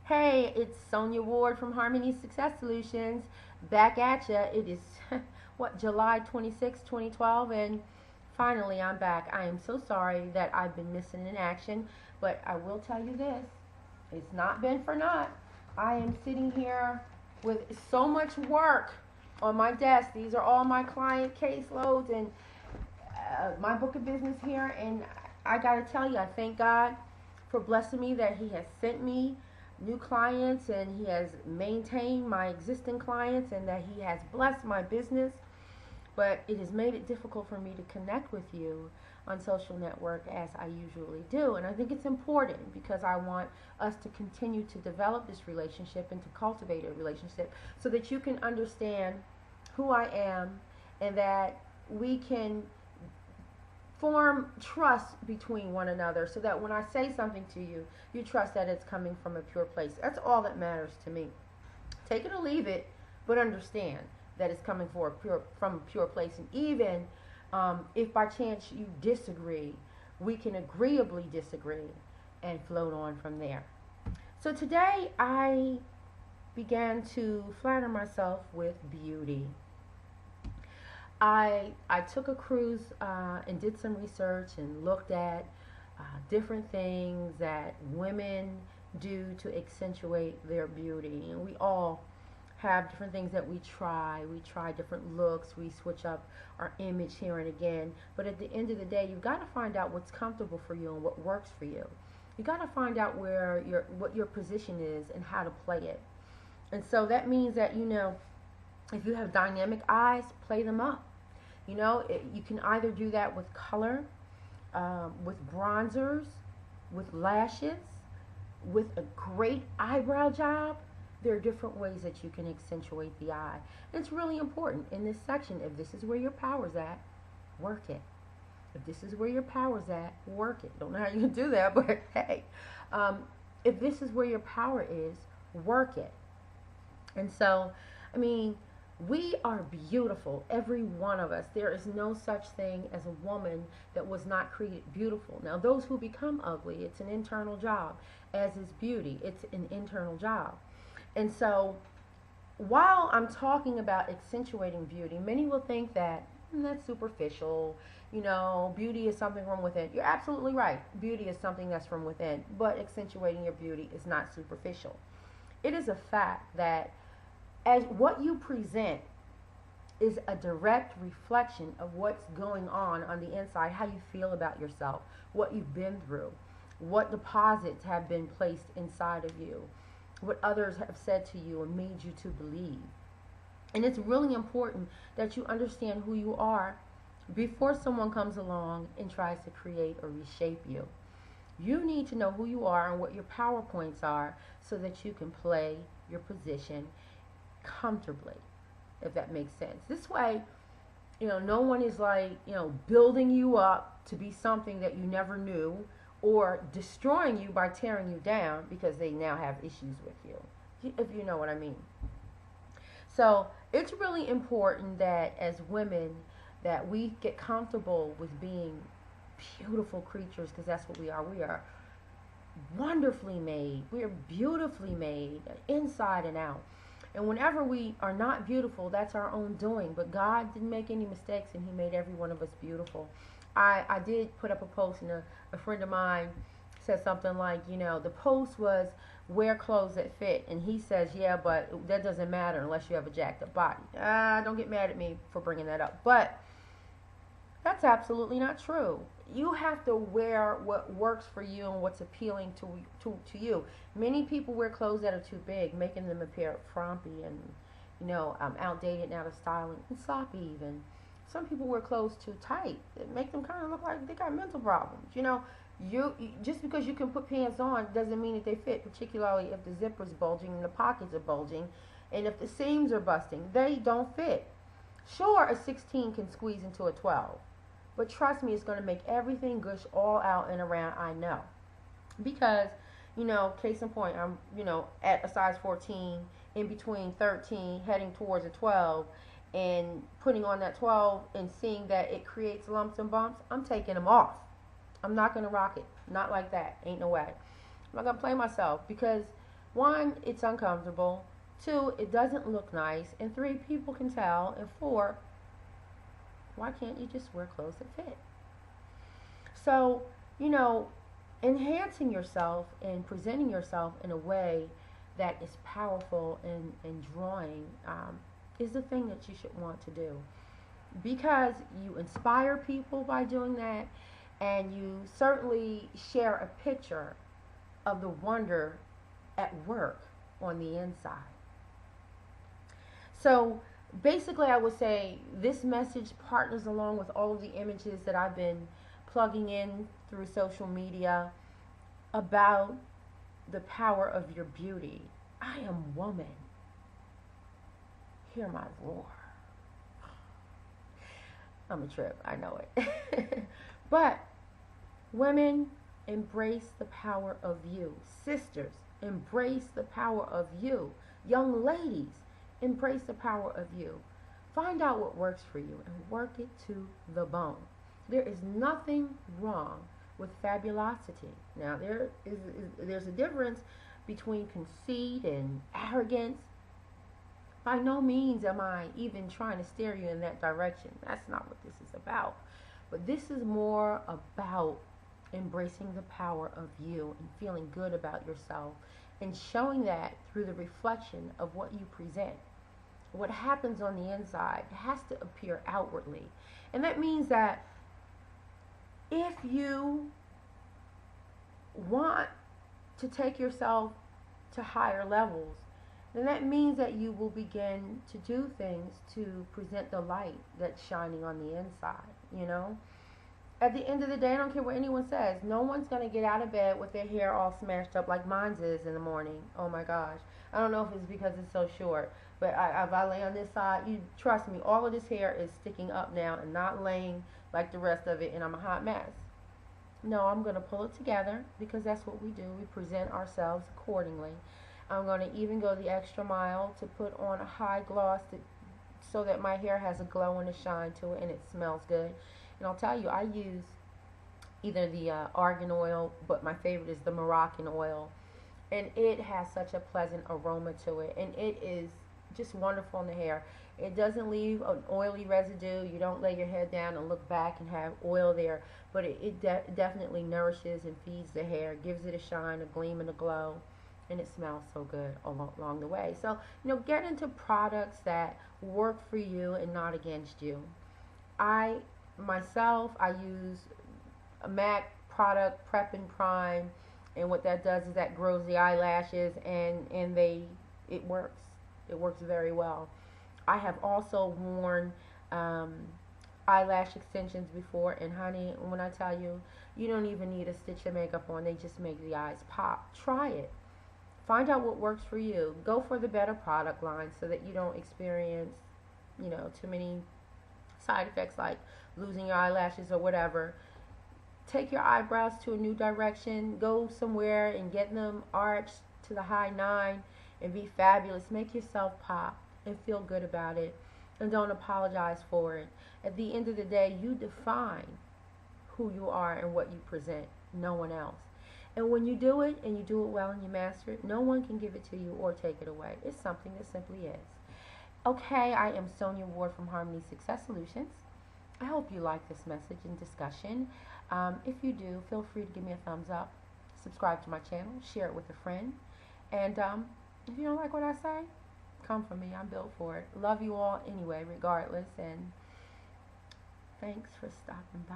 Hey, it's Sonia Ward from Harmony Success Solutions. Back at ya. It is July 26, 2012, and finally I'm back. I am so sorry that I've been missing in action, but I will tell you this. It's not been for naught. I am sitting here with so much work on my desk. These are all my client caseloads and my book of business here, and I got to tell you, I thank God for blessing me that He has sent me new clients and He has maintained my existing clients and that He has blessed my business. But it has made it difficult for me to connect with you on social network as I usually do. And I think it's important because I want us to continue to develop this relationship and to cultivate a relationship so that you can understand who I am and that we can form trust between one another so that when I say something to you, you trust that it's coming from a pure place. That's all that matters to me. Take it or leave it, but understand that it's coming from a pure place. And even if by chance you disagree, we can agreeably disagree and float on from there. So today I began to flatter myself with beauty. I took a cruise and did some research and looked at different things that women do to accentuate their beauty. And we all have different things that we try. We try different looks. We switch up our image here and again. But at the end of the day, you've got to find out what's comfortable for you and what works for you. You got to find out what your position is and how to play it. And so that means that, if you have dynamic eyes, play them up. You can either do that with color, with bronzers, with lashes, with a great eyebrow job. There are different ways that you can accentuate the eye. And it's really important in this section. If this is where your power's at, work it. If this is where your power's at, work it. Don't know how you can do that, but hey. If this is where your power is, work it. And so, we are beautiful, every one of us. There is no such thing as a woman that was not created beautiful. Now, those who become ugly, it's an internal job. As is beauty, it's an internal job. And so, while I'm talking about accentuating beauty, many will think that that's superficial. Beauty is something from within. You're absolutely right. Beauty is something that's from within. But accentuating your beauty is not superficial. It is a fact that as what you present is a direct reflection of what's going on the inside, how you feel about yourself, what you've been through, what deposits have been placed inside of you, what others have said to you and made you to believe. And it's really important that you understand who you are before someone comes along and tries to create or reshape you. You need to know who you are and what your power points are so that you can play your position comfortably, if that makes sense. This way, no one is building you up to be something that you never knew or destroying you by tearing you down because they now have issues with you, if you know what I mean. So it's really important that as women that we get comfortable with being beautiful creatures, because that's what we are. We are wonderfully made. We are beautifully made inside and out. And whenever we are not beautiful, that's our own doing. But God didn't make any mistakes, and He made every one of us beautiful. I did put up a post, and a friend of mine said something like, the post was wear clothes that fit. And he says, yeah, but that doesn't matter unless you have a jacked up body. Don't get mad at me for bringing that up. But that's absolutely not true. You have to wear what works for you and what's appealing to you. Many people wear clothes that are too big, making them appear frumpy and, outdated and out of style and sloppy even. Some people wear clothes too tight that make them kind of look like they got mental problems. You just because you can put pants on doesn't mean that they fit, particularly if the zipper's bulging and the pockets are bulging and if the seams are busting. They don't fit. Sure, a 16 can squeeze into a 12. But trust me, it's going to make everything gush all out and around, I know. Because, case in point, I'm, at a size 14, in between 13, heading towards a 12, and putting on that 12 and seeing that it creates lumps and bumps, I'm taking them off. I'm not going to rock it. Not like that. Ain't no way. I'm not going to play myself because One, it's uncomfortable. Two, it doesn't look nice. And three, people can tell. And four, why can't you just wear clothes that fit? So, you know, enhancing yourself and presenting yourself in a way that is powerful and drawing is the thing that you should want to do, because you inspire people by doing that, and you certainly share a picture of the wonder at work on the inside. So basically, I would say this message partners along with all of the images that I've been plugging in through social media about the power of your beauty. I am woman. Hear my roar. I'm a trip, I know it. But women, embrace the power of you. Sisters, embrace the power of you. Young ladies, embrace the power of you. Find out what works for you and work it to the bone. There is nothing wrong with fabulosity. Now, there's a difference between conceit and arrogance. By no means am I even trying to steer you in that direction. That's not what this is about. But this is more about embracing the power of you and feeling good about yourself and showing that through the reflection of what you present. What happens on the inside has to appear outwardly. And that means that if you want to take yourself to higher levels, then that means that you will begin to do things to present the light that's shining on the inside, you know? At the end of the day, I don't care what anyone says, no one's going to get out of bed with their hair all smashed up like mine is in the morning. Oh my gosh. I don't know if it's because it's so short, but if I lay on this side, you trust me, all of this hair is sticking up now and not laying like the rest of it, and I'm a hot mess. No, I'm going to pull it together because that's what we do. We present ourselves accordingly. I'm going to even go the extra mile to put on a high gloss so that my hair has a glow and a shine to it and it smells good. And I'll tell you, I use either the argan oil, but my favorite is the Moroccan oil. And it has such a pleasant aroma to it. And it is just wonderful in the hair. It doesn't leave an oily residue. You don't lay your head down and look back and have oil there. But it definitely nourishes and feeds the hair, gives it a shine, a gleam, and a glow. And it smells so good along the way. So, you know, get into products that work for you and not against you. Myself, I use a MAC product, Prep and Prime, and what that does is that grows the eyelashes, and it works. It works very well. I have also worn eyelash extensions before, and honey, when I tell you, you don't even need a stitch of makeup on. They just make the eyes pop. Try it. Find out what works for you. Go for the better product line so that you don't experience, you know, too many side effects like losing your eyelashes or whatever. Take your eyebrows to a new direction. Go somewhere and get them arched to the high 9 and be fabulous. Make yourself pop and feel good about it. And don't apologize for it. At the end of the day, you define who you are and what you present. No one else. And when you do it, and you do it well and you master it, no one can give it to you or take it away. It's something that simply is. Okay, I am Sonia Ward from Harmony Success Solutions. I hope you like this message and discussion. If you do, feel free to give me a thumbs up, subscribe to my channel, share it with a friend. And if you don't like what I say, come for me. I'm built for it. Love you all anyway, regardless. And thanks for stopping by.